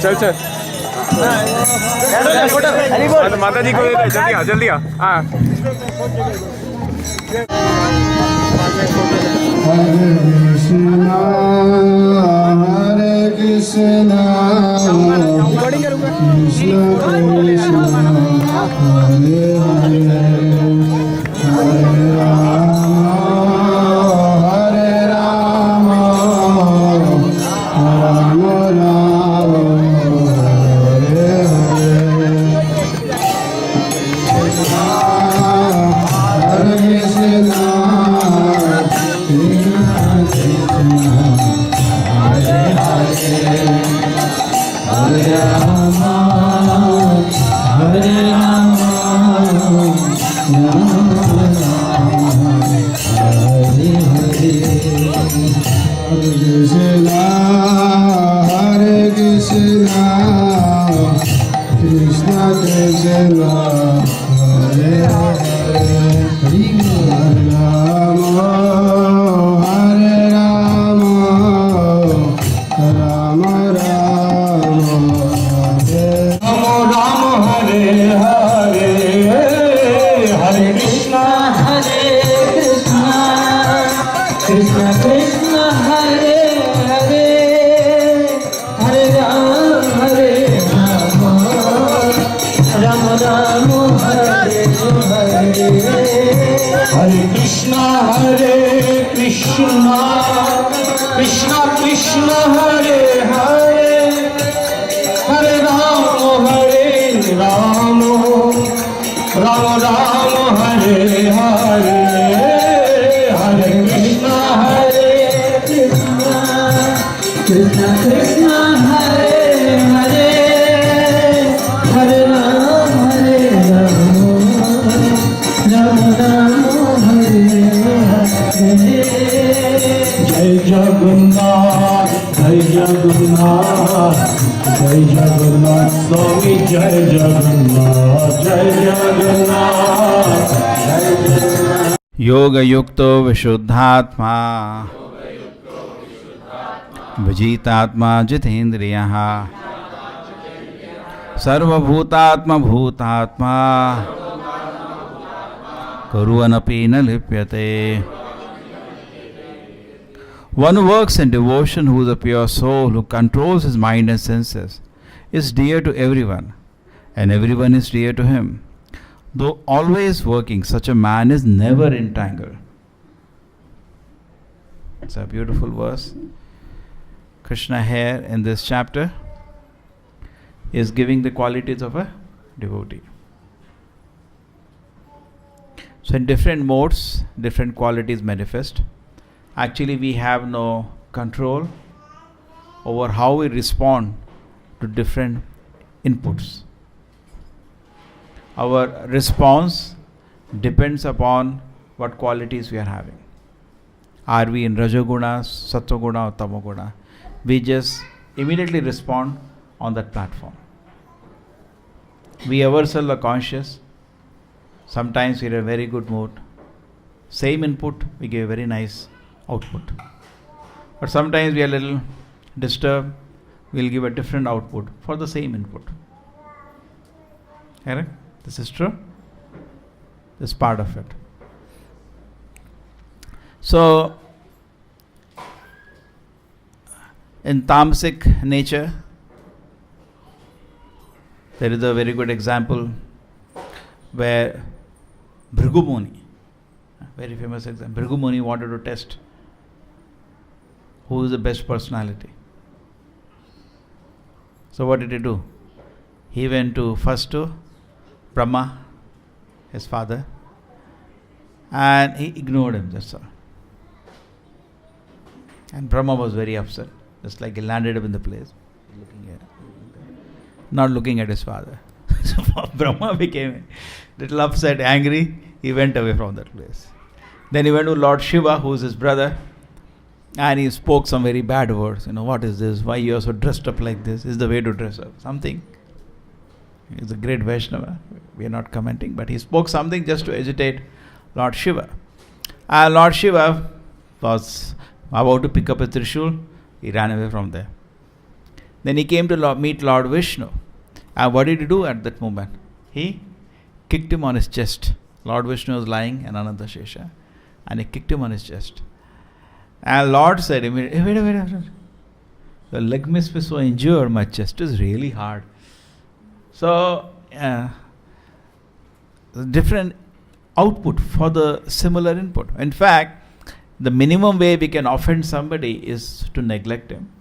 चल चल माता जी को जल्दी आ जल्दी आ। हाँ हरे Krishna Krishna Krishna Hare Hare Hare Ram Ram Ram Hare Hare Hare Krishna Hare Rama, Hare Rama, Rama Rama, Hare Hare. Hare Krishna, Hare Krishna, Krishna Krishna, Hare Hare. Hare Rama, Hare Rama, Rama Rama. Krishna Krishna Hare Hare Hare Ram Hare Rama Rama Rama Hare Hare Hare Krishna Hare Krishna Krishna Krishna Hare Hare Hare Ram Hare Rama Rama Rama Hare Hare Hare Krishna Hare Krishna Krishna Krishna Hare Hare Hare Ram Hare Rama Rama Rama Hare Hare Jai Jagannath Jai Jagannath Jai Jagannath Swami Jai Jagannath Jai Jagannath Jai Jagannath योग युक्तो विशुद्धात्मा विजितात्मा जितेन्द्रियः सर्वभूतात्मा भूतात्मा कुर्वन्नपि न लिप्यते. One who works in devotion, who is a pure soul, who controls his mind and senses, is dear to everyone, and everyone is dear to him. Though always working, such a man is never entangled. It's a beautiful verse. Krishna here in this chapter is giving the qualities of a devotee. So in different modes, different qualities manifest. Actually, we have no control over how we respond to different inputs. Our response depends upon what qualities we are having. Are we in Rajoguna, Sattoguna or Tamoguna? We just immediately respond on that platform. We ourselves are conscious. Sometimes we are in a very good mood. Same input, we give a very nice output. But sometimes we are a little disturbed, we will give a different output for the same input. Correct? This is true. This is part of it. So, in tamasic nature, there is a very good example where Bhrigu Muni, very famous example, Bhrigu Muni wanted to test who is the best personality. So what did he do? He went first to Brahma, his father, and he ignored him, that's all. And Brahma was very upset, just like he landed up in the place, not looking at his father. So Brahma became a little upset, angry, he went away from that place. Then he went to Lord Shiva, who is his brother, and he spoke some very bad words. What is this? Why you are so dressed up like this? Is the way to dress up? Something. He's a great Vaishnava. We are not commenting, but he spoke something just to agitate Lord Shiva. And Lord Shiva was about to pick up a Trishul. He ran away from there. Then he came to meet Lord Vishnu. And what did he do at that moment? He kicked him on his chest. Lord Vishnu was lying in Ananta Shesha. And he kicked him on his chest. And Lord said immediately, wait. The leg must be so injured, my chest is really hard. So, different output for the similar input. In fact, the minimum way we can offend somebody is to neglect him.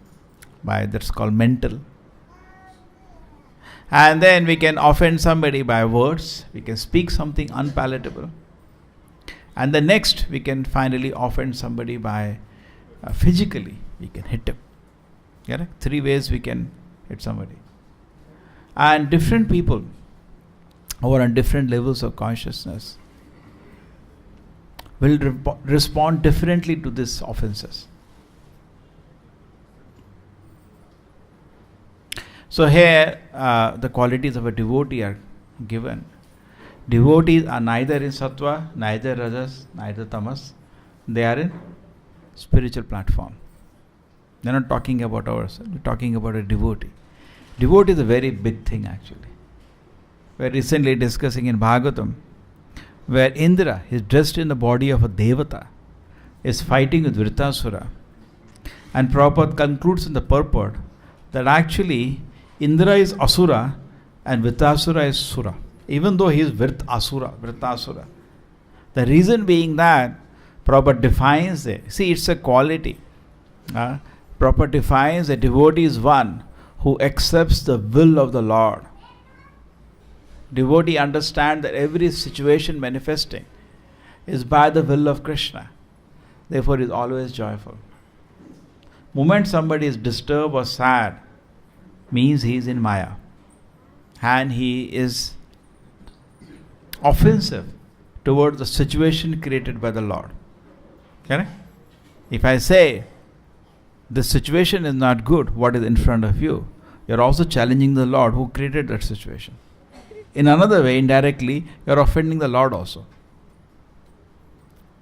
That's called mental. And then we can offend somebody by words. We can speak something unpalatable. And the next, we can finally offend somebody by physically. We can hit him. Yeah? 3 ways we can hit somebody. And different people who are on different levels of consciousness will respond differently to these offenses. So here the qualities of a devotee are given. Devotees are neither in sattva, neither rajas, neither tamas. They are in spiritual platform. They are not talking about ourselves. We are talking about a devotee. Devotee is a very big thing actually. We are recently discussing in Bhagavatam where Indra is dressed in the body of a devata, is fighting with Vritasura. And Prabhupada concludes in the purport that actually Indra is Asura and Vritasura is Sura. Even though he is Vritasura. The reason being that Prabhupada defines it. See, it's a quality. Prabhupada defines a devotee is one who accepts the will of the Lord. Devotee understands that every situation manifesting is by the will of Krishna. Therefore, is always joyful. Moment somebody is disturbed or sad means he is in Maya. And he is offensive towards the situation created by the Lord. Correct? If I say, the situation is not good, what is in front of you? You are also challenging the Lord who created that situation. In another way, indirectly, you are offending the Lord also.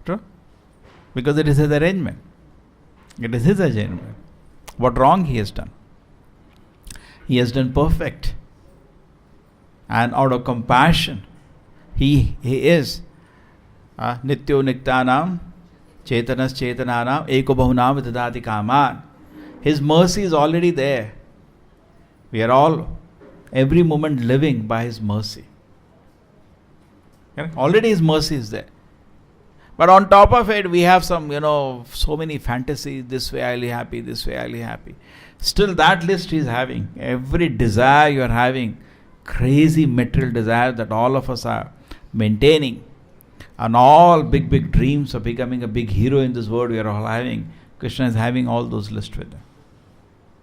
True? Because it is his arrangement. It is his arrangement. What wrong he has done? He has done perfect. And out of compassion, he is Nityo Niktanam Chetanas Chetananam Eko Bahunam Vidadati Kaman. His mercy is already there. We are all every moment living by his mercy. Already his mercy is there. But on top of it, we have some, so many fantasies. This way I'll be happy, this way I'll be happy. Still that list he is having. Every desire you are having, crazy material desire that all of us are maintaining. And all big dreams of becoming a big hero in this world we are all having. Krishna is having all those lists with him.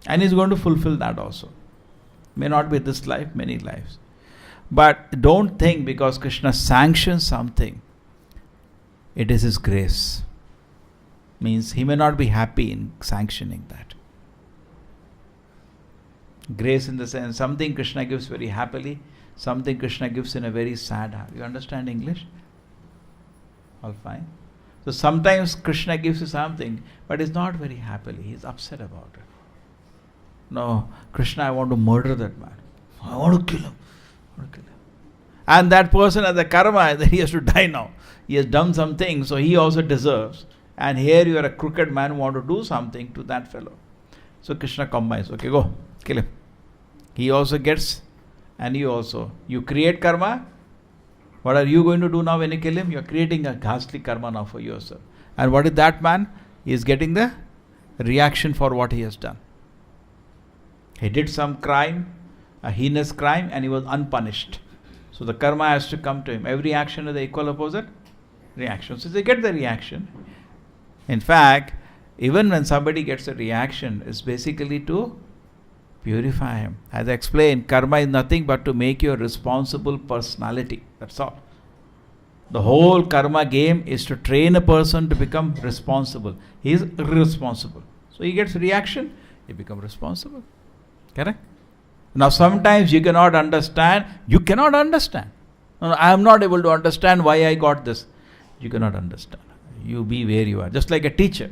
And he is going to fulfill that also. May not be this life, many lives. But don't think because Krishna sanctions something, it is his grace. Means he may not be happy in sanctioning that. Grace in the sense, something Krishna gives very happily, something Krishna gives in a very sad heart. You understand English? All fine. So sometimes Krishna gives you something, but it's not very happily. He's upset about it. No, Krishna, I want to murder that man. I want to kill him. And that person has the karma that he has to die now. He has done something, so he also deserves. And here you are a crooked man who want to do something to that fellow. So Krishna combines. Okay, go. Kill him. He also gets, and you also. You create karma. What are you going to do now when you kill him? You are creating a ghastly karma now for yourself. And what is that man? He is getting the reaction for what he has done. He did some crime, a heinous crime, and he was unpunished. So the karma has to come to him. Every action is the equal opposite reaction. So they get the reaction. In fact, even when somebody gets a reaction, it's basically to purify him. As I explained, karma is nothing but to make you a responsible personality. That's all. The whole karma game is to train a person to become responsible. He is irresponsible. So he gets reaction, he becomes responsible. Correct? Now sometimes you cannot understand. You cannot understand. No, I am not able to understand why I got this. You cannot understand. You be where you are. Just like a teacher.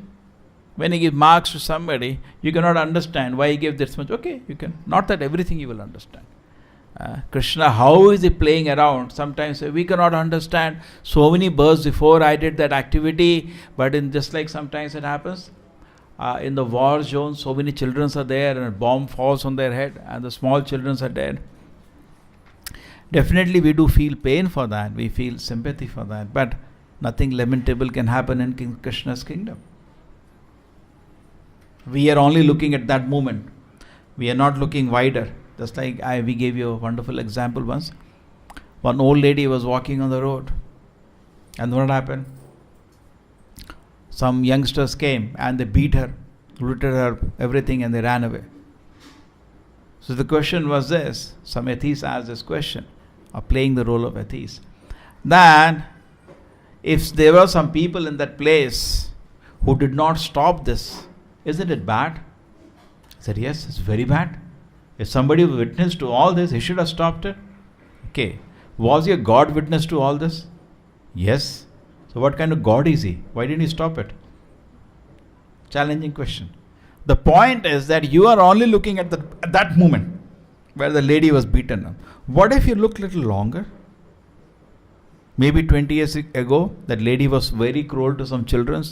When he gives marks to somebody, you cannot understand why he gave this much. Okay, you can. Not that everything you will understand. Krishna, how is he playing around? Sometimes we cannot understand. So many births before I did that activity, but in just like sometimes it happens, in the war zone, so many children are there and a bomb falls on their head and the small children are dead. Definitely we do feel pain for that. We feel sympathy for that. But nothing lamentable can happen in King Krishna's kingdom. We are only looking at that moment. We are not looking wider. Just like we gave you a wonderful example once. One old lady was walking on the road. And what happened? Some youngsters came and they beat her, looted her, everything, and they ran away. So the question was this. Some atheists asked this question, or playing the role of atheists. That if there were some people in that place who did not stop this, isn't it bad? I said, yes, it's very bad. If somebody witnessed to all this, he should have stopped it. Okay. Was your God witness to all this? Yes. So what kind of God is he? Why didn't he stop it? Challenging question. The point is that you are only looking at that moment where the lady was beaten up. What if you look a little longer? Maybe 20 years ago, that lady was very cruel to some children,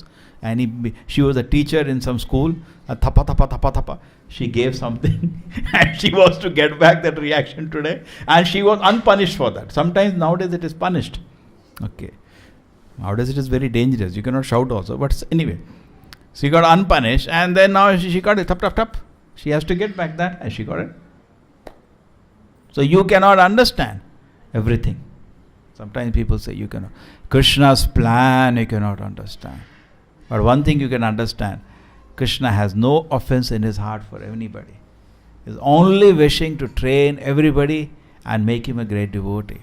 and she was a teacher in some school. Thapa, thapa, thapa, thapa. She gave something and she was to get back that reaction today, and she was unpunished for that. Sometimes nowadays it is punished. Okay. Nowadays it is very dangerous. You cannot shout also. But anyway, she got unpunished, and then now she got it. Tap, tap, tap. She has to get back that, and she got it. So you cannot understand everything. Sometimes people say you cannot. Krishna's plan you cannot understand. But one thing you can understand, Krishna has no offense in his heart for anybody. He is only wishing to train everybody and make him a great devotee.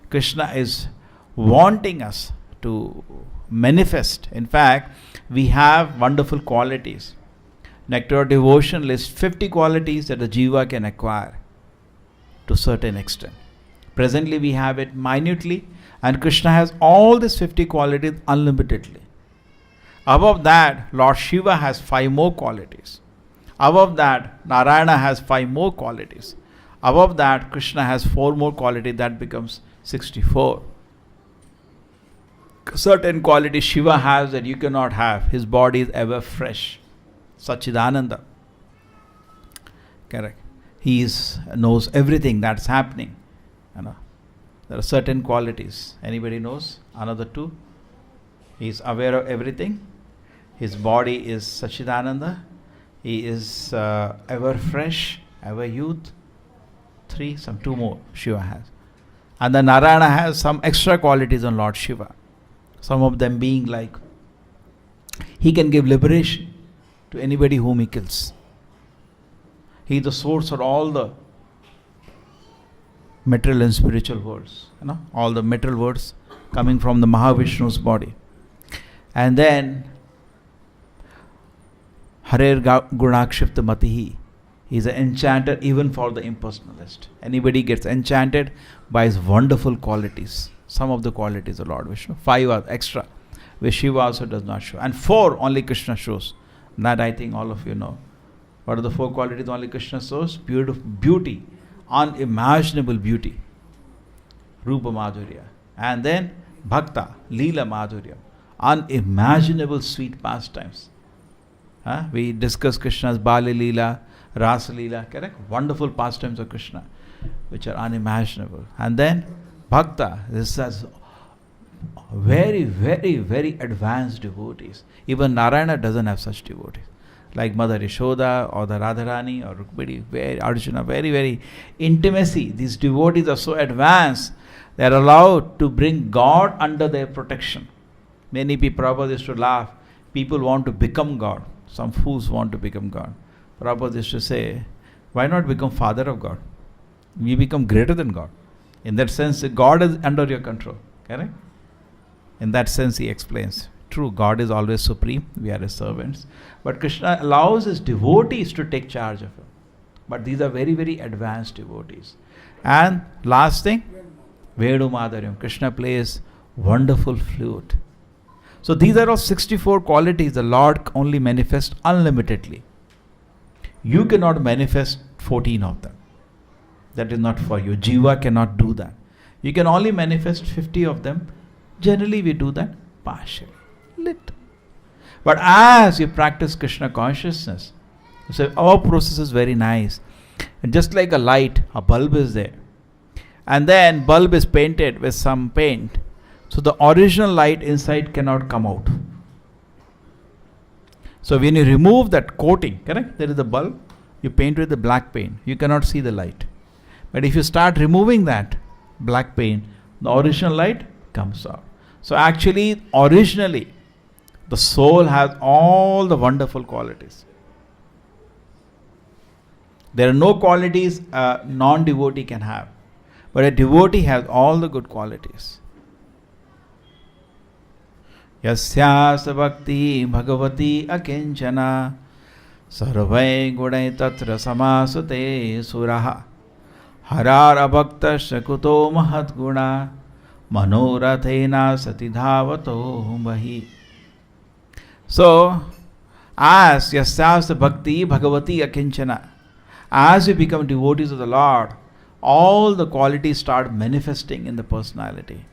Krishna is wanting us to manifest. In fact, we have wonderful qualities. Nectar of Devotion lists 50 qualities that a jiva can acquire to a certain extent. Presently we have it minutely, and Krishna has all these 50 qualities unlimitedly. Above that, Lord Shiva has 5 more qualities. Above that, Narayana has 5 more qualities. Above that, Krishna has 4 more qualities. That becomes 64. Certain qualities Shiva has that you cannot have. His body is ever fresh. Sachidananda. Correct. He knows everything that's happening. There are certain qualities. Anybody knows? Another 2. He is aware of everything. His body is Sachidananda. He is ever fresh, ever youth. 3, some 2 more Shiva has. And then Narayana has some extra qualities on Lord Shiva. Some of them being like, he can give liberation to anybody whom he kills. He is the source of all the material and spiritual worlds. All the material worlds coming from the Mahavishnu's body. And then Harer Gunakshipta Matihi. He is an enchanter even for the impersonalist. Anybody gets enchanted by his wonderful qualities. Some of the qualities of Lord Vishnu. 5 are extra, which Shiva also does not show. And 4 only Krishna shows. That I think all of you know. What are the 4 qualities only Krishna shows? Beauty, unimaginable beauty. Rupa Madhurya. And then Bhakta, Leela Madhurya. Unimaginable sweet pastimes. We discuss Krishna's Bali Leela, Rasa Leela, correct? Wonderful pastimes of Krishna, which are unimaginable. And then Bhakta, this has very, very, very advanced devotees. Even Narayana doesn't have such devotees. Like Mother Yashoda or the Radharani or Rukmini, Arjuna, very, very intimacy. These devotees are so advanced, they are allowed to bring God under their protection. Many people, Prabhupada used to laugh, people want to become God. Some fools want to become God. Prabhupada used to say, why not become Father of God? We become greater than God. In that sense, God is under your control. Correct? In that sense, he explains. True, God is always supreme. We are his servants. But Krishna allows his devotees to take charge of him. But these are very, very advanced devotees. And last thing, Venu Madharyam. Krishna plays wonderful flute. So these are all 64 qualities the Lord only manifests unlimitedly. You cannot manifest 14 of them. That is not for you. Jiva cannot do that. You can only manifest 50 of them. Generally we do that partially. Little. But as you practice Krishna consciousness, you say, our process is very nice. And just like a light, a bulb is there. And then bulb is painted with some paint. So the original light inside cannot come out. So when you remove that coating, correct? There is a bulb, you paint with the black paint. You cannot see the light. But if you start removing that black paint, the original light comes out. So actually, originally, the soul has all the wonderful qualities. There are no qualities a non-devotee can have. But a devotee has all the good qualities. Yasyasa bhakti bhagavati akinchana sarvai gunai tatra samasute suraha harar abhakta shakuto mahat guna manorathena satidhavato mahi. So, as yasyasa bhakti bhagavati akinchana, as we become devotees of the Lord, all the qualities start manifesting in the personality.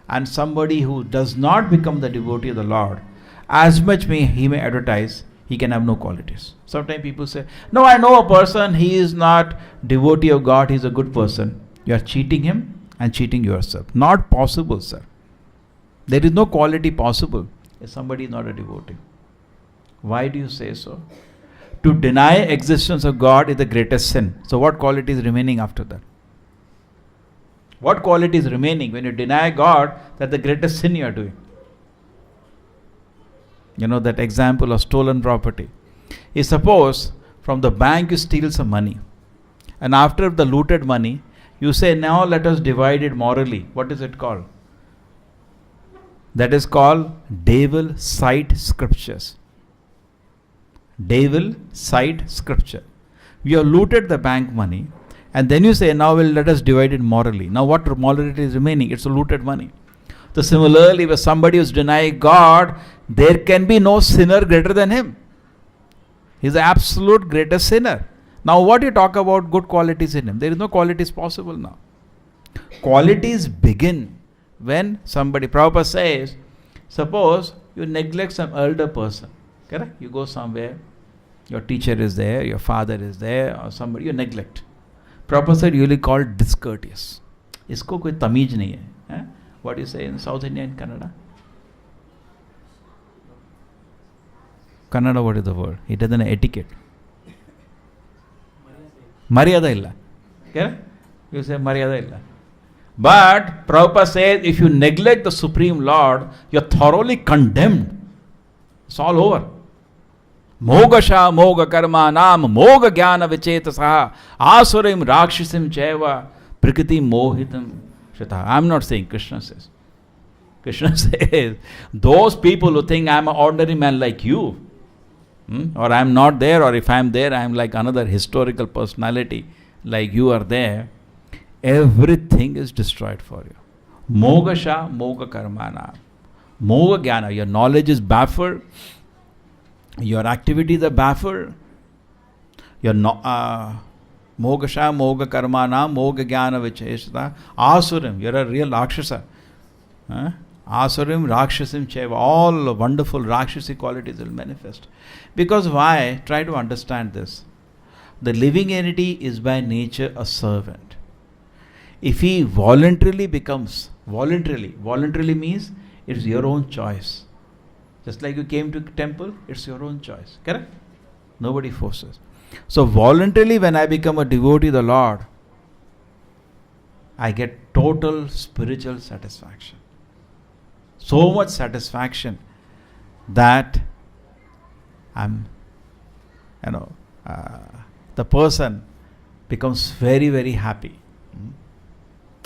And somebody who does not become the devotee of the Lord, as much he may advertise, he can have no qualities. Sometimes people say, no, I know a person, he is not devotee of God, he is a good person. You are cheating him and cheating yourself. Not possible, sir. There is no quality possible if somebody is not a devotee. Why do you say so? To deny existence of God is the greatest sin. So what quality is remaining after that? What quality is remaining when you deny God? That's the greatest sin you are doing. You know that example of stolen property. Is suppose from the bank you steal some money, and after the looted money, you say, now let us divide it morally. What is it called? That is called devil cite scriptures. Devil cite scripture. You have looted the bank money, and then you say, now let us divide it morally. Now what morality is remaining? It's a looted money. So similarly, if somebody is denying God, there can be no sinner greater than him. He is the absolute greatest sinner. Now what you talk about good qualities in him? There is no qualities possible now. Qualities begin when somebody, Prabhupada says, suppose you neglect some elder person. Correct? You go somewhere, your teacher is there, your father is there, or somebody, you neglect. Prabhupada said usually called discourteous. Isko koi tamiz nahi hai. What do you say in South India and Kannada? Kannada, what is the word? It doesn't have etiquette. Maryada illa. Correct? You say Maryada illa. But Prabhupada says if you neglect the Supreme Lord, you are thoroughly condemned. It's all over. Mogasha moga karma nam moga jnana vichetasaha asurim rakshasim chaiva prakriti mohitam shata. I'm not saying, Krishna says. Krishna says, those people who think I'm an ordinary man like you, or I'm not there, or if I'm there, I'm like another historical personality like you are there, everything is destroyed for you. Mogasha moga karma nam. Moga jnana, your knowledge is baffled. Your activities are baffled. Your mogasha, moga karmana, moga jnana vicheshata. Asurim, you're a real rakshasa. Asurim, rakshasim cheva. All wonderful rakshasi qualities will manifest. Because why? Try to understand this. The living entity is by nature a servant. If he voluntarily becomes, voluntarily means it's your own choice. Just like you came to temple, it's your own choice. Correct? Nobody forces. So voluntarily when I become a devotee of the Lord, I get total spiritual satisfaction. So much satisfaction that the person becomes very, very happy.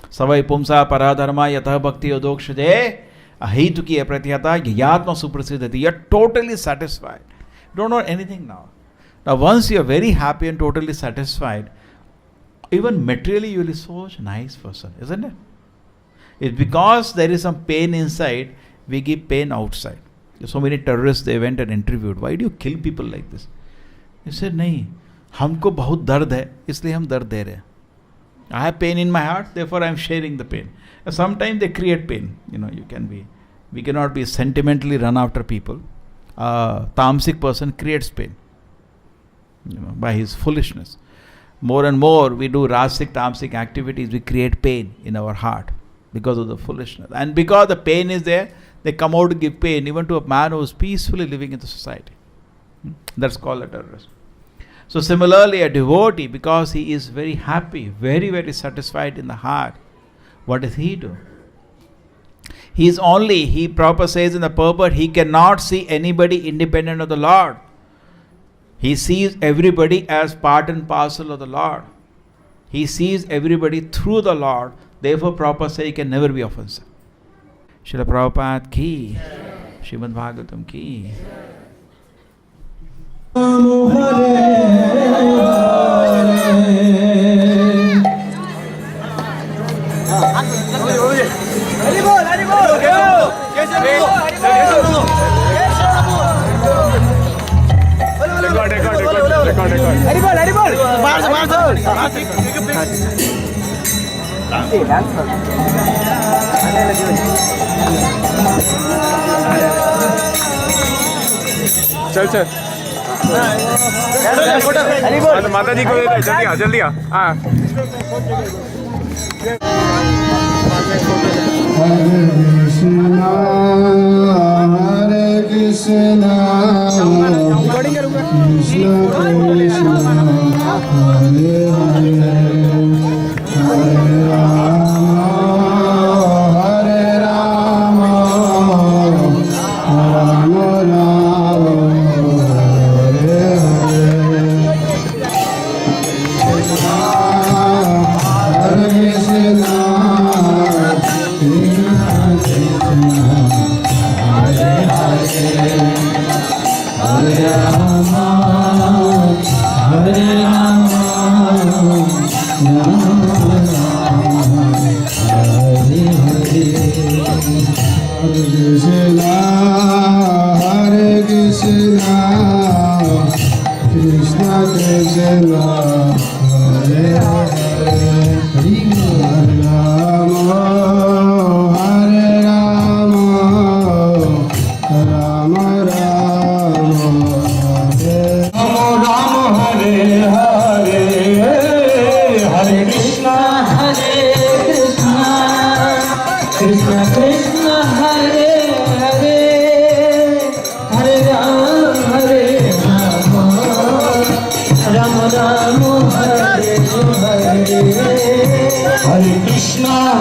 Savai pumsa paradharma yatha bhakti yodokshade ahituki apratyata yatma suprasiddhati. You are totally satisfied. You don't know anything now. Now once you are very happy and totally satisfied, even materially you will be such a nice person, isn't it? It's because there is some pain inside, we give pain outside. So many terrorists, they went and interviewed, why do you kill people like this? He said, nahi, हमको बहुत दर्द है, इसलिए हम दर्द दे रहे हैं. I have pain in my heart, therefore I am sharing the pain. Sometimes they create pain. We cannot be sentimentally run after people. A tamasic person creates pain, by his foolishness. More and more we do rasic, tamasic activities, we create pain in our heart because of the foolishness. And because the pain is there, they come out to give pain even to a man who is peacefully living in the society. That's called a terrorist. So similarly, a devotee, because he is very happy, very, very satisfied in the heart, what does he do? Prabhupada says in the purport, he cannot see anybody independent of the Lord. He sees everybody as part and parcel of the Lord. He sees everybody through the Lord. Therefore, Prabhupada says he can never be offensive. Srila Prabhupada ki, Srimad Bhagavatam ki. चल चल माता जी को जल्दी आ हाँ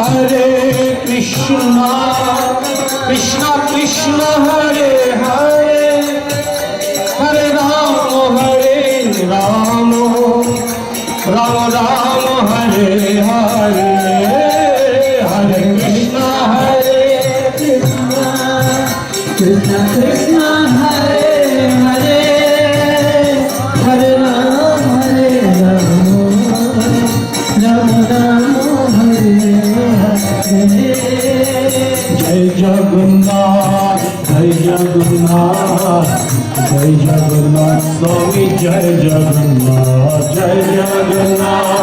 Hare Krishna Krishna Krishna Hare Hare Hare Rama Rama Rama Hare Hare Hare Krishna Swami Jai Jagannath, Jai Jagannath.